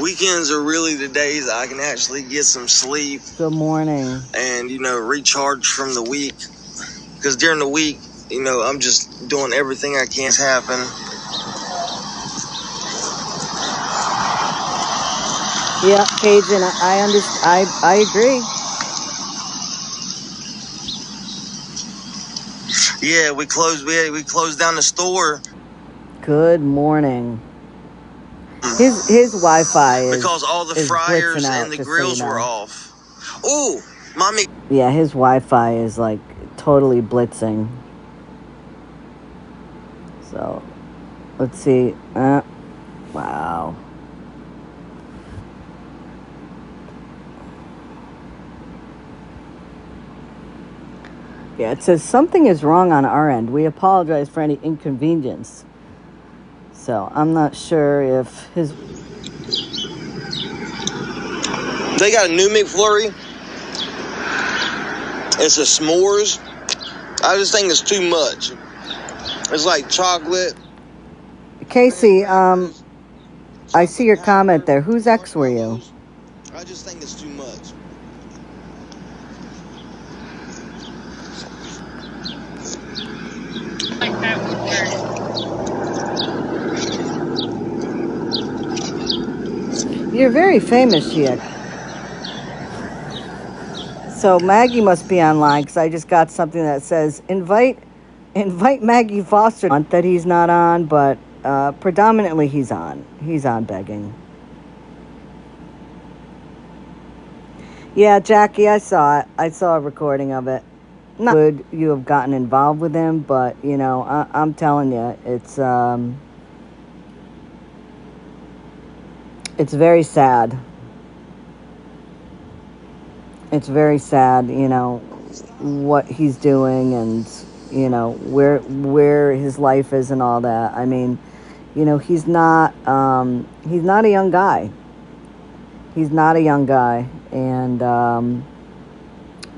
Weekends are really the days I can actually get some sleep. Good morning. And, recharge from the week. Because during the week, I'm just doing everything I can happen. Yeah, Cajun, I understand. I agree. Yeah, we closed down the store. Good morning. His Wi-Fi because all the is blitzing fryers and out, the just so you grills were know. off. Oh, mommy. Yeah, his Wi-Fi is like totally blitzing. So, let's see. Wow. Yeah, it says something is wrong on our end. We apologize for any inconvenience. So, I'm not sure if his... They got a new McFlurry. It's a s'mores. I just think it's too much. It's like chocolate. Casey, I see your comment there. Whose ex were you? I just think it's too much. Like that one. You're very famous, Shia. So Maggie must be online because I just got something that says invite Maggie Foster. That he's not on, but predominantly he's on. He's on begging. Yeah, Jackie, I saw it. I saw a recording of it. Not good you have gotten involved with him, but I'm telling you, it's very sad. It's very sad, what he's doing and where his life is and all that. I mean, he's not a young guy. He's not a young guy, and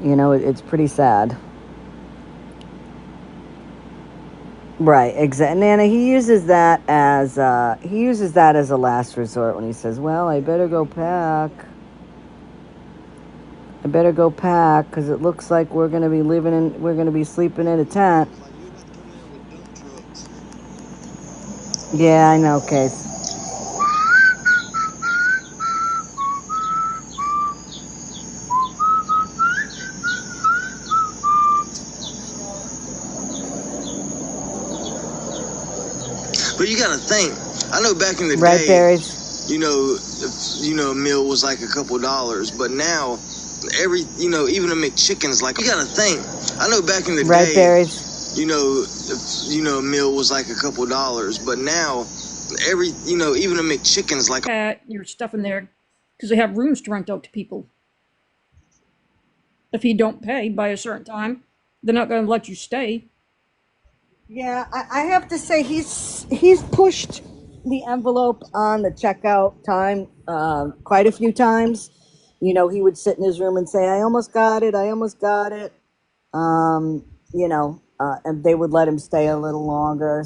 it's pretty sad. Right, exactly. Nana, he uses that as a last resort when he says, "Well, I better go pack. I better go pack because it looks like we're gonna be sleeping in a tent." Yeah, I know, Case. But you gotta think. I know back in the Red day, berries. A meal was like a couple dollars, but now even a McChicken's like. You gotta think. I know back in the Red day, berries. a meal was like a couple dollars, but now even a McChicken's like. your stuff in there because they have rooms to rent out to people. If you don't pay by a certain time, they're not going to let you stay. Yeah, I have to say he's pushed the envelope on the checkout time quite a few times. He would sit in his room and say, "I almost got it. I almost got it." And they would let him stay a little longer,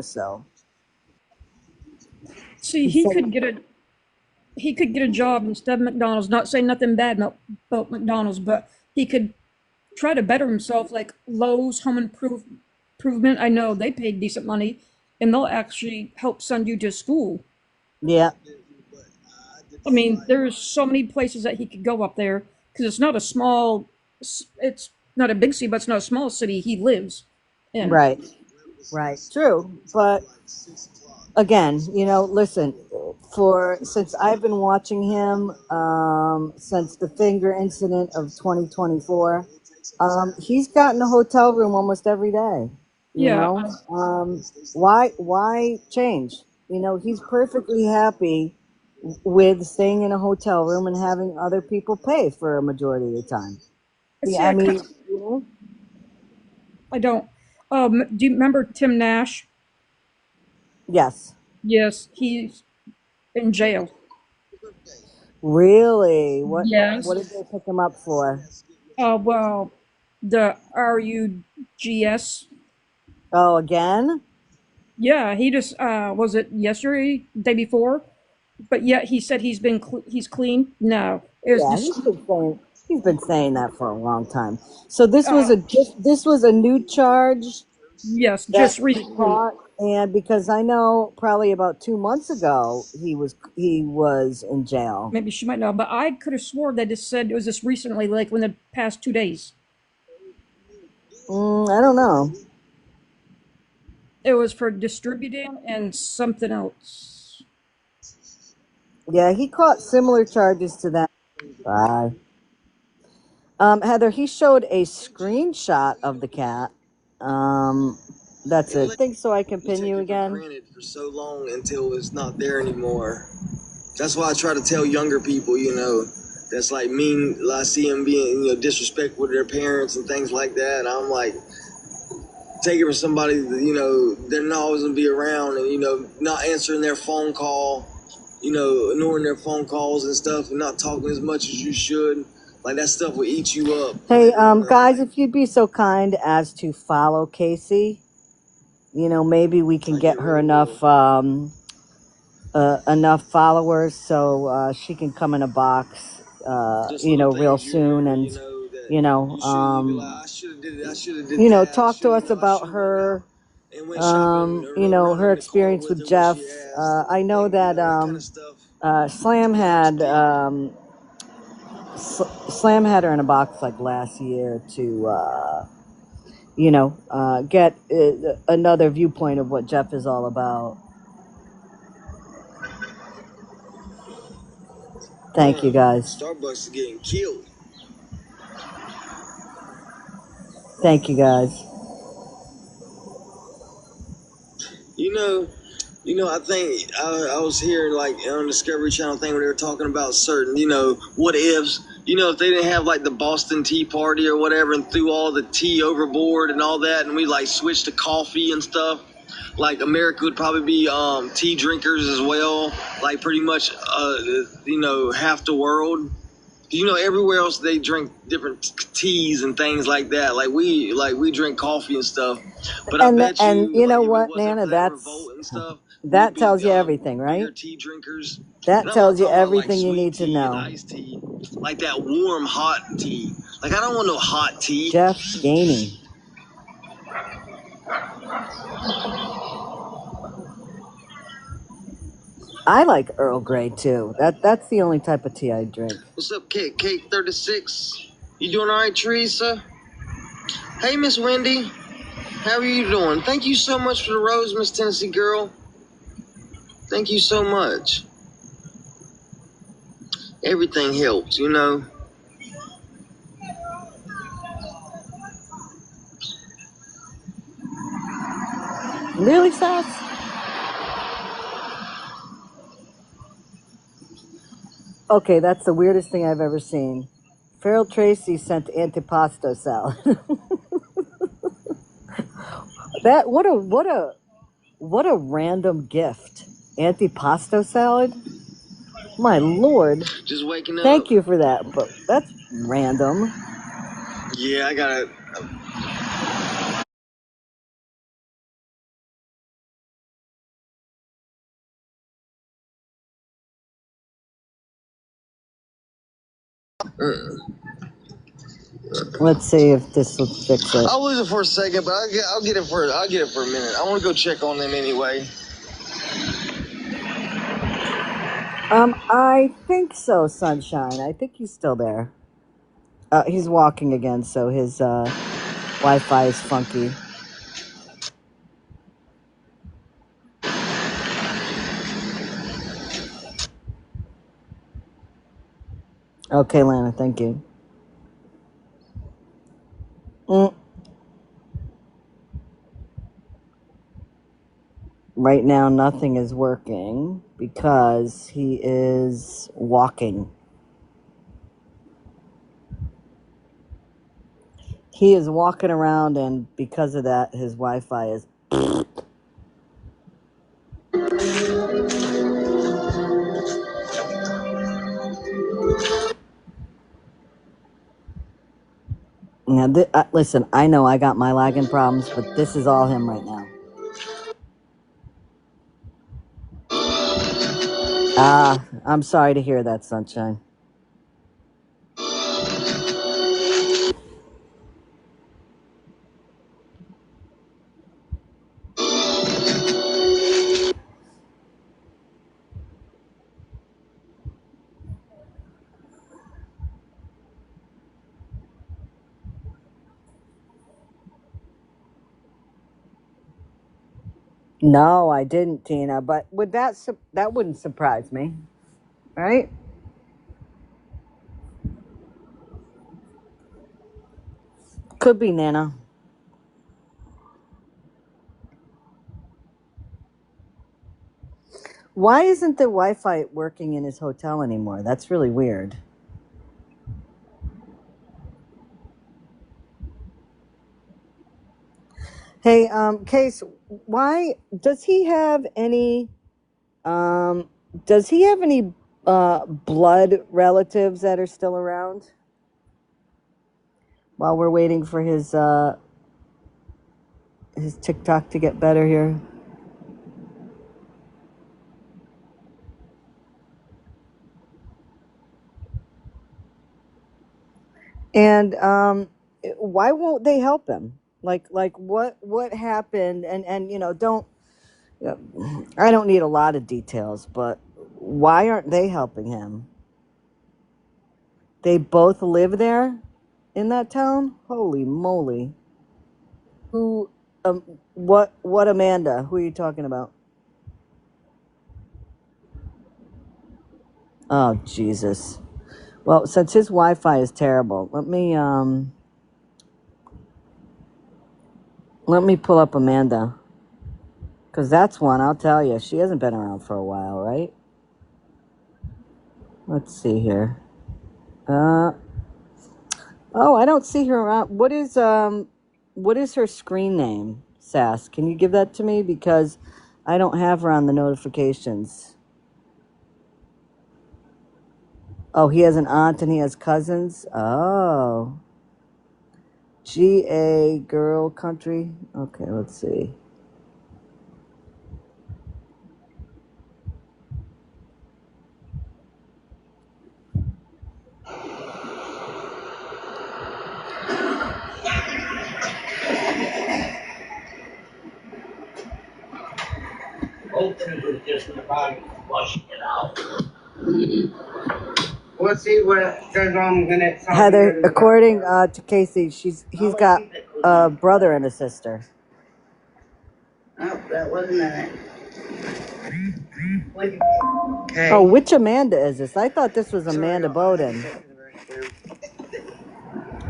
So See, he he said, could get a job instead of McDonald's. Not saying nothing bad about McDonald's, but he could try to better himself, like Lowe's Home Improvement. I know they pay decent money, and they'll actually help send you to school. "Yeah, I mean, there's so many places that he could go up there because it's not a big city, but it's not a small city he lives in. right, true." But again, listen, since I've been watching him since the finger incident of 2024, he's gotten a hotel room almost every day. Yeah, Why change? He's perfectly happy with staying in a hotel room and having other people pay for a majority of the time. see, Yeah, I mean, I don't. Do you remember Tim Nash? yes. Yes, he's in jail. Really? What did Yes. they pick him up for? Well, the RUGS. Oh, again? Yeah, he just was it yesterday, day before? But yet he said he's clean. No, it was Yeah, just he's been saying that for a long time. So this was uh, a new charge yes, that just he recently. caught, and because I know probably about 2 months ago he was in jail. Maybe she might know, but I could have swore they just said it was just recently, like within the past 2 days. I don't know. It was for distributing and something else. Yeah, he caught similar charges to that. Bye. Heather, he showed a screenshot of the cat. That's it. Think so I can We pin take you it for again? granted for so long until it's not there anymore. That's why I try to tell younger people, that's like mean. I see them being, disrespectful to their parents and things like that. And I'm like, take it from somebody that, they're not always gonna be around, and not answering their phone call, ignoring their phone calls and stuff, and not talking as much as you should. Like that stuff will eat you up. Hey, guys, if you'd be so kind as to follow Casey, maybe we can get her enough followers so she can come in a box, real soon, and talk to us about her, her experience with Jeff. I know that Slam had her in a box like last year to get another viewpoint of what Jeff is all about. Thank you, guys. Starbucks is getting killed. Thank you, guys. I think I was hearing like on Discovery Channel thing when they were talking about certain, what ifs. If they didn't have like the Boston Tea Party or whatever and threw all the tea overboard and all that, and we like switched to coffee and stuff, like America would probably be tea drinkers as well, like pretty much half the world. Everywhere else they drink different teas and things like that. Like we drink coffee and stuff. But I bet you, and you know like, what, Nana, revolt and stuff, that tells you everything, right? tea drinkers. That tells you everything like you need to know. Iced tea, like that warm hot tea. Like I don't want no hot tea. Jeff Gainey. I like Earl Grey too. That's the only type of tea I drink. What's up, Cake 36? You doing all right, Teresa? Hey, Miss Wendy. How are you doing? Thank you so much for the rose, Miss Tennessee girl. Thank you so much. Everything helps, Really, Sass? Okay, that's the weirdest thing I've ever seen. Farrell Tracy sent antipasto salad. That what a random gift. Antipasto salad? My lord. Just waking up. Thank you for that, but that's random. Yeah, I got it. Let's see if this will fix it. I'll lose it for a second, but I'll get it for a minute. I want to go check on them anyway. I think so, Sunshine. I think he's still there. He's walking again, so his Wi-Fi is funky. Okay, Lana, thank you. Right now, nothing is working because he is walking. He is walking around, and because of that, his Wi-Fi is... Now, listen, I know I got my lagging problems, but this is all him right now. I'm sorry to hear that, Sunshine. No, I didn't, Tina. But would that wouldn't surprise me, right? Could be Nana. Why isn't the Wi-Fi working in his hotel anymore? That's really weird. Hey, Case, why does he have any? Does he have any blood relatives that are still around? While we're waiting for his TikTok to get better here. And why won't they help him? Like what happened? And you know, I don't need a lot of details, but why aren't they helping him? They both live there in that town? Holy moly. Who what Amanda? Who are you talking about? Oh, Jesus. Well, since his Wi-Fi is terrible, let me pull up Amanda. Because that's one, I'll tell you. She hasn't been around for a while, right? Let's see here. Oh, I don't see her around. What is her screen name, Sass? Can you give that to me? Because I don't have her on the notifications. Oh, he has an aunt and he has cousins? Oh. GA Girl Country. Okay, let's see. Just in the body, washing it out. We'll see what goes on when it's Heather, according to Casey, he's got a brother and a sister. Oh, that wasn't it. Okay. Oh, which Amanda is this? I thought this was Amanda Bowden.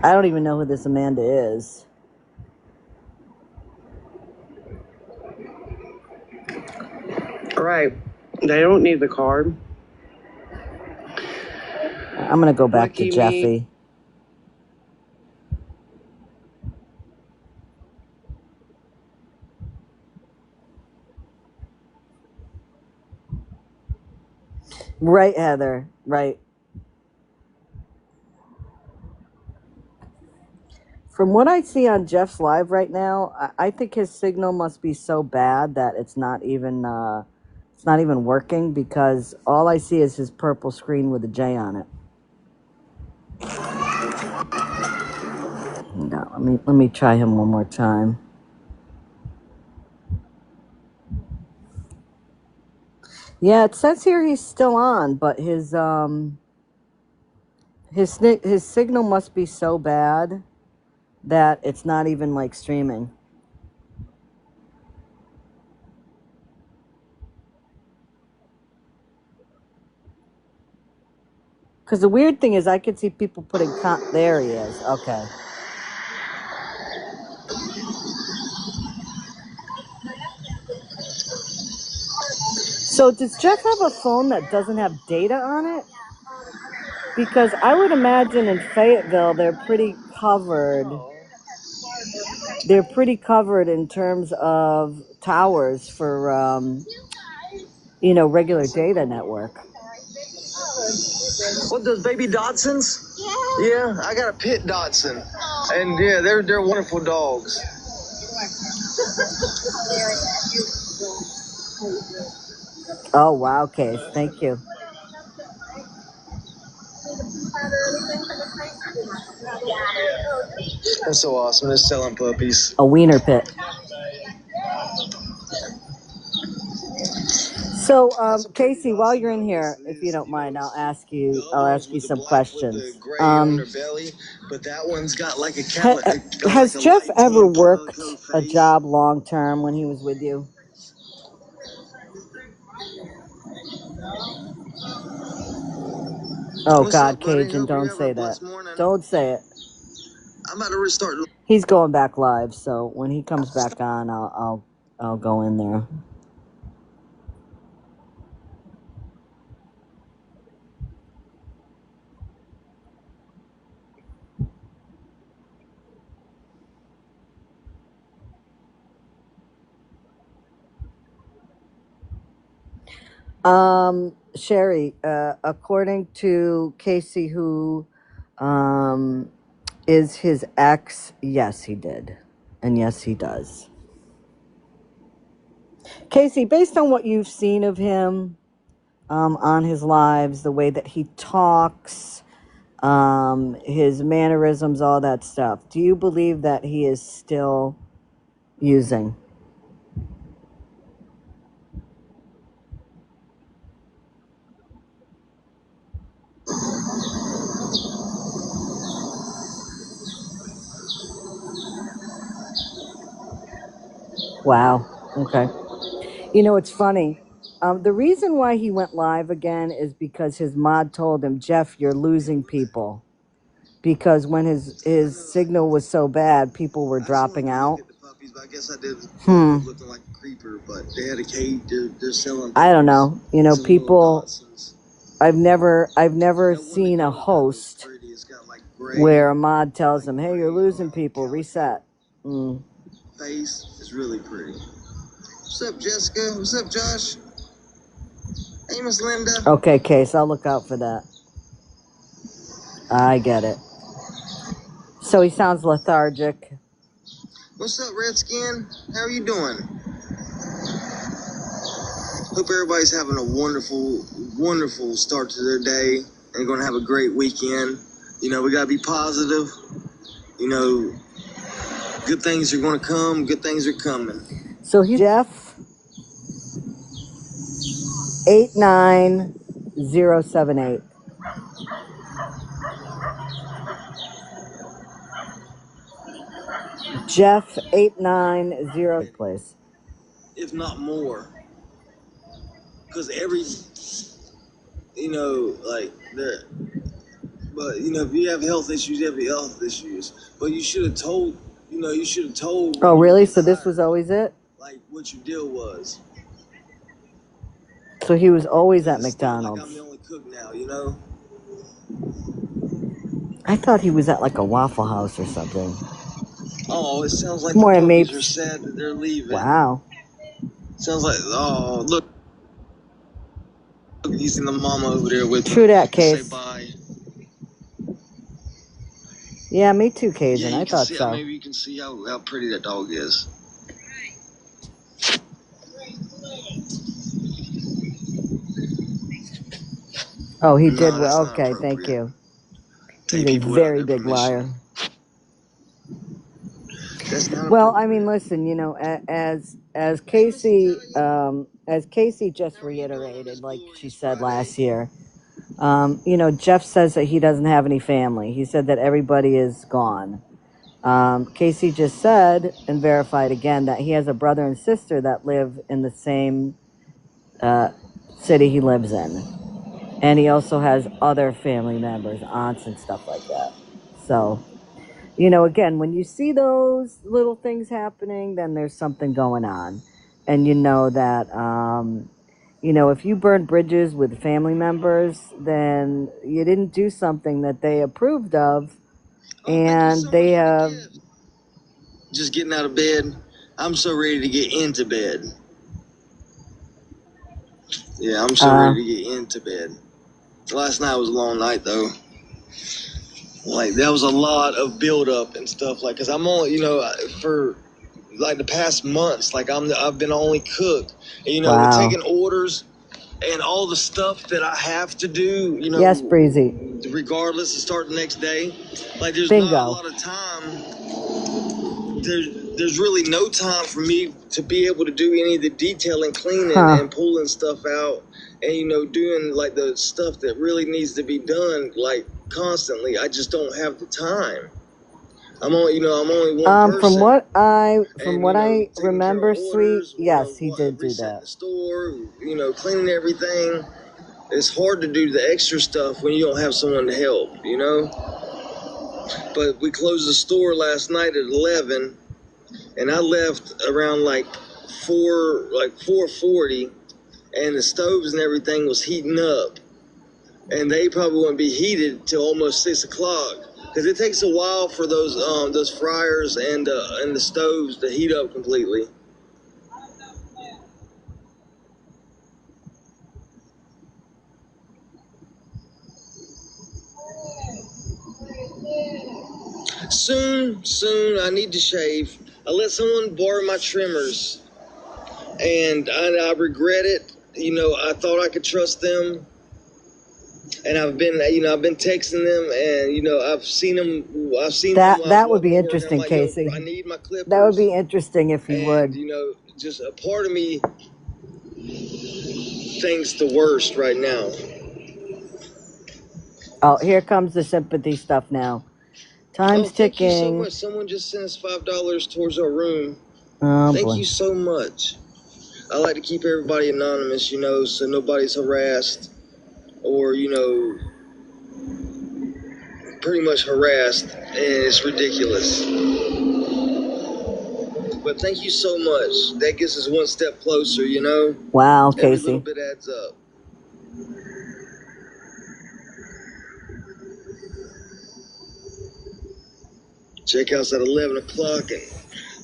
I don't even know who this Amanda is. All right. They don't need the card. I'm going to go back to Jeffy. Right, Heather. Right. From what I see on Jeff's live right now, I think his signal must be so bad that it's not even working, because all I see is his purple screen with a J on it. No, let me try him one more time. Yeah, it says here he's still on, but his signal must be so bad that it's not even like streaming. Because the weird thing is I could see people putting there he is. Okay. So does Jeff have a phone that doesn't have data on it? Because I would imagine in Fayetteville they're pretty covered. They're pretty covered in terms of towers for regular data network. What, those baby Dachshunds? Yeah, I got a pit Dachshund. And yeah, they're wonderful dogs. Oh, wow, Case. Thank you. That's so awesome. They're selling puppies. A wiener pit. So, Casey, while you're in here, if you don't mind, I'll ask you some questions. But that one's got like a has Jeff ever worked a job long term when he was with you? Oh God, Cajun, don't say that. Don't say it. I'm about to restart. He's going back live, so when he comes back on, I'll go in there. Sherry, according to Casey, who is his ex, yes, he did. And yes, he does. Casey, based on what you've seen of him on his lives, the way that he talks, his mannerisms, all that stuff, do you believe that he is still using? Wow. Okay. You know, it's funny. The reason why he went live again is because his mod told him, Jeff, you're losing people. Because when his signal was so bad, people were dropping out. I guess I did looking like a creeper, but they had a cage. They're selling. I don't know. You know, people. I've never seen a host where a mod tells them, "Hey, you're losing people. Reset." Face is really pretty. What's up, Jessica? What's up, Josh? Hey, Miss Linda. Okay, Case, I'll look out for that. I get it. So he sounds lethargic. What's up, Redskin? How are you doing? Hope everybody's having a wonderful, wonderful start to their day and going to have a great weekend. You know, we got to be positive. You know, good things are going to come. Good things are coming. So he's Jeff 89078. Jeff 890 place. If not more. Because every, you know, like, but, you know, if you have health issues, you have health issues. But you should have told, you know, you should have told. Oh, really? So this was always it? Like, what your deal was. So he was always at McDonald's. Like I'm the only cook now, you know? I thought he was at like a Waffle House or something. Oh, it sounds like More the puppies Mapes. are sad that they're leaving. Wow. Sounds like, oh, look. You see the mama over there with True that, Case. Say bye. Yeah, me too, Cajun. Yeah, I thought so. Maybe you can see how pretty that dog is. Oh, he did well. Okay, thank you. He's a very big liar. Well, I mean, listen, you know, as Casey just reiterated, like she said last year, you know, Jeff says that he doesn't have any family. He said that everybody is gone. Casey just said and verified again that he has a brother and sister that live in the same city he lives in. And he also has other family members, aunts and stuff like that. So, you know, again, when you see those little things happening, then there's something going on. And you know that, you know, if you burn bridges with family members, then you didn't do something that they approved of. And they have... Just getting out of bed. I'm so ready to get into bed. Yeah, I'm so ready to get into bed. Last night was a long night, though. Like, that was a lot of build-up and stuff. Like, because I'm only, you know, for, like, the past months, like, I've been the only cook. And, you know, we're taking orders. and all the stuff that I have to do, you know, Yes, Breezy. regardless to start the next day, like there's Bingo. not a lot of time. There's really no time for me to be able to do any of the detailing, cleaning, and pulling stuff out, and you know, doing like the stuff that really needs to be done, like constantly. I just don't have the time. I'm only one person. From what I remember, orders, sweet, yes, he did do resetting that. the store, you know, cleaning everything. It's hard to do the extra stuff when you don't have someone to help, you know. But we closed the store last night at 11, and I left around like 4:40, and the stoves and everything was heating up, and they probably wouldn't be heated till almost 6 o'clock. Because it takes a while for those fryers and the stoves to heat up completely. Soon, I need to shave. I let someone borrow my trimmers, and I regret it. You know, I thought I could trust them, and I've been texting them, and you know, I've seen them. That would be interesting, like, Casey. I need my clippers. That would be interesting if he would. You know, just a part of me thinks the worst right now. Oh, here comes the sympathy stuff now. Time's ticking. Thank you so much. Someone just sent us $5 towards our room. Oh, thank boy. you so much. I like to keep everybody anonymous, you know, so nobody's harassed or, you know, pretty much harassed, and it's ridiculous. But thank you so much. That gets us one step closer, you know? Wow, Every Casey. little bit adds up. Checkout's at 11 o'clock, and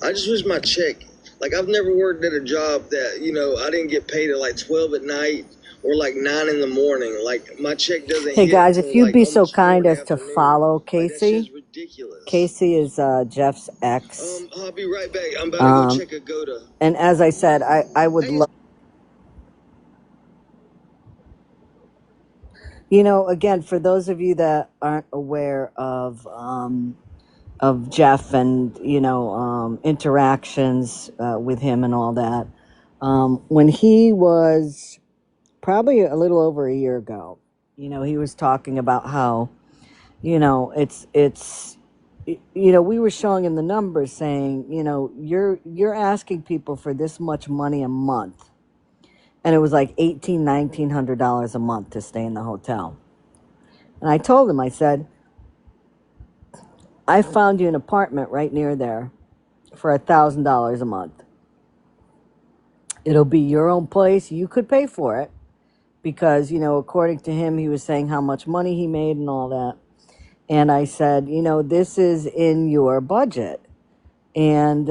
I just wish my check, like I've never worked at a job that, you know, I didn't get paid at like 12 at night or like 9 in the morning. Like my check doesn't Hey hit guys, till, if you'd like, be so almost 4 in kind the as to afternoon. follow Like, that Casey. shit's ridiculous. Casey is Jeff's ex. I'll be right back. I'm about to go check a Goda. And as I said, I would love. You know, again, for those of you that aren't aware of Jeff and, you know, interactions with him and all that, when he was probably a little over a year ago, you know, he was talking about how, you know, you know, we were showing him the numbers saying, you know, you're asking people for this much money a month. And it was like $1,900 a month to stay in the hotel. And I told him, I said, I found you an apartment right near there for $1,000 a month. It'll be your own place. You could pay for it because, you know, according to him, he was saying how much money he made and all that. And I said, you know, this is in your budget. And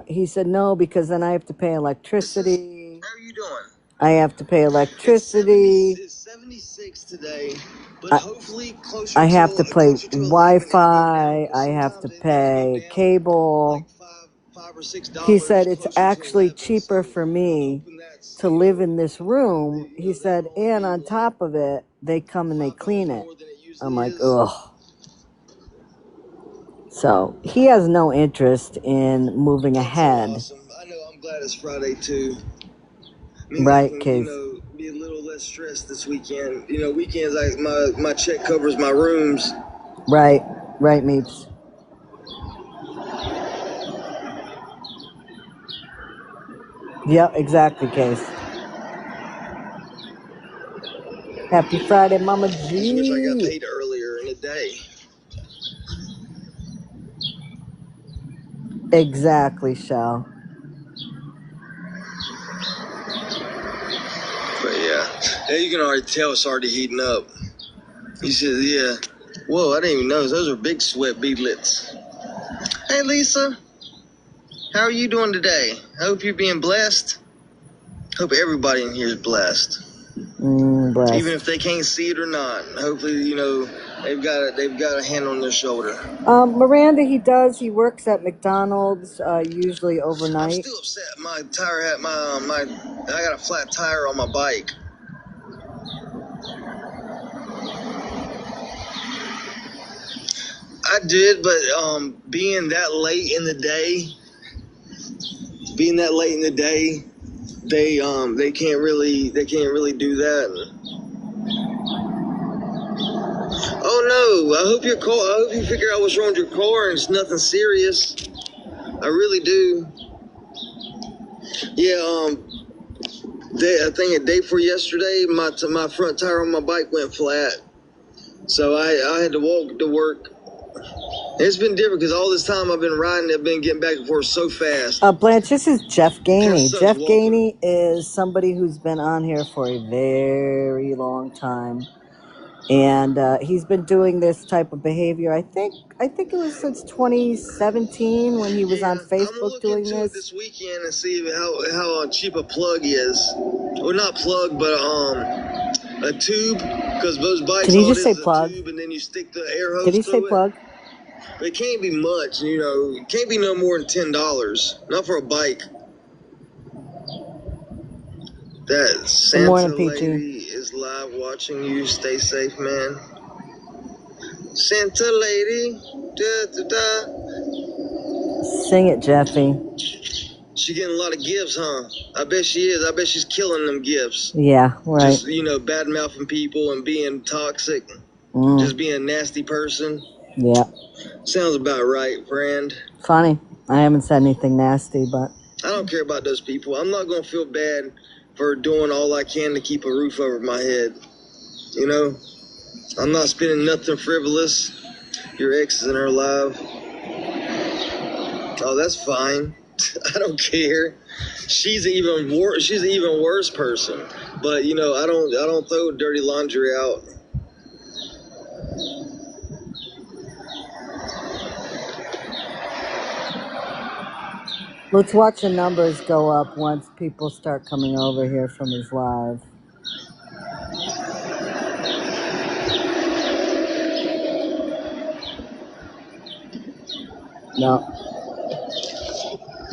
he said, no, because then I have to pay electricity. How are you doing? I have to pay electricity. It's 76 today, but hopefully closer I have to pay closer to 11, Wi-Fi. I have to pay cable. like $5 or $6. He said it's closer to actually 11, cheaper so for I'm me hoping that's, to you live know, in this room. you He know, said, that'll all and be on like top of it, they come and they $5 clean it. more than it usually I'm like, is. ugh. So he has no interest in moving That's ahead. awesome. I know. I'm glad it's Friday too. Maybe Right, I can, Case. you know, be a little less stressed this weekend. You know, weekends, my check covers my rooms. Right, Meeps. Yep, exactly, Case. Happy Friday, Mama G. I just wish I got paid earlier in the day. Exactly, Shell. But yeah, you can already tell it's already heating up. He says, yeah. Whoa, I didn't even notice. Those are big sweat beadlets. Hey, Lisa. How are you doing today? I hope you're being blessed. Hope everybody in here is blessed. Blessed. Even if they can't see it or not. Hopefully, you know, they've got a hand on their shoulder. Miranda, he works at McDonald's, usually overnight. I'm still upset. My tire had I got a flat tire on my bike. I did, but being that late in the day, they can't really do that. Oh no! I hope you figure out what's wrong with your car and it's nothing serious. I really do. Yeah. I think a day before yesterday, my front tire on my bike went flat, so I had to walk to work. It's been different because all this time I've been riding, I've been getting back and forth so fast. Blanche, this is Jeff Gainey. Sucks Jeff walking. Gainey is somebody who's been on here for a very long time. And he's been doing this type of behavior. I think it was since 2017 when he was on Facebook doing I'm this. this weekend and see how cheap a plug is. Well, not plug, but a tube, because those bikes. Did he just say plug? Tube, and then you stick the air hose. Did he say plug? It can't be much, It can't be no more than $10. Not for a bike. That Santa morning, lady is live watching you. Stay safe, man. Santa lady. Da, da, da. Sing it, Jeffy. She getting a lot of gifts, huh? I bet she is. I bet she's killing them gifts. Yeah, right. Just, bad mouthing people and being toxic. Just being a nasty person. Yeah. Sounds about right, friend. Funny. I haven't said anything nasty, but I don't care about those people. I'm not going to feel bad for doing all I can to keep a roof over my head. I'm not spending nothing frivolous. Your ex is in her life. Oh, that's fine. I don't care. She's an even worse person. But I don't throw dirty laundry out. let's watch the numbers go up once people start coming over here from his live. No.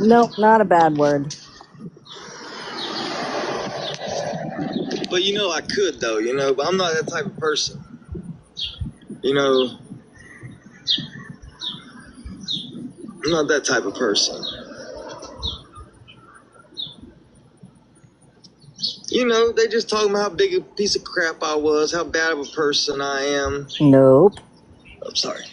Nope, not a bad word. But I could though, but I'm not that type of person. I'm not that type of person. They just talking about how big a piece of crap I was, how bad of a person I am. Nope. I'm sorry.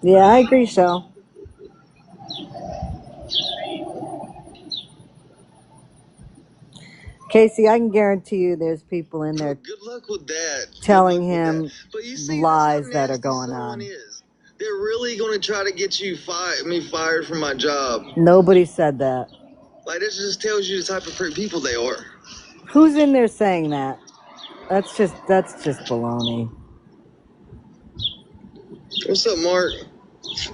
Yeah, I agree, so. Casey, I can guarantee you there's people in there good luck with that. telling him But you see, lies that are going on. They're really going to try to get me fired from my job. Nobody said that. Like, this just tells you the type of people they are. Who's in there saying that? That's just baloney. What's up, Mark?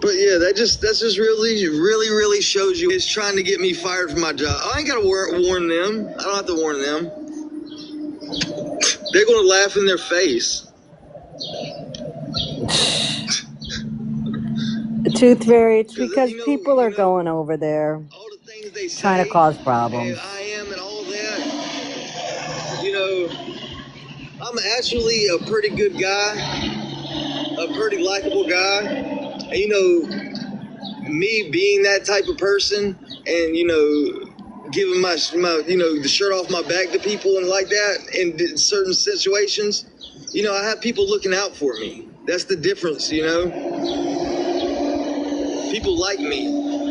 But yeah, that's just really shows you it's trying to get me fired from my job. I ain't got to warn them. I don't have to warn them. They're going to laugh in their face. Tooth Fairy, it's because people are going over there all the things they say, trying to cause problems. I am and all that. I'm actually a pretty good guy, a pretty likable guy. And, me being that type of person and, giving my the shirt off my back to people and like that in certain situations, I have people looking out for me. That's the difference, People like me.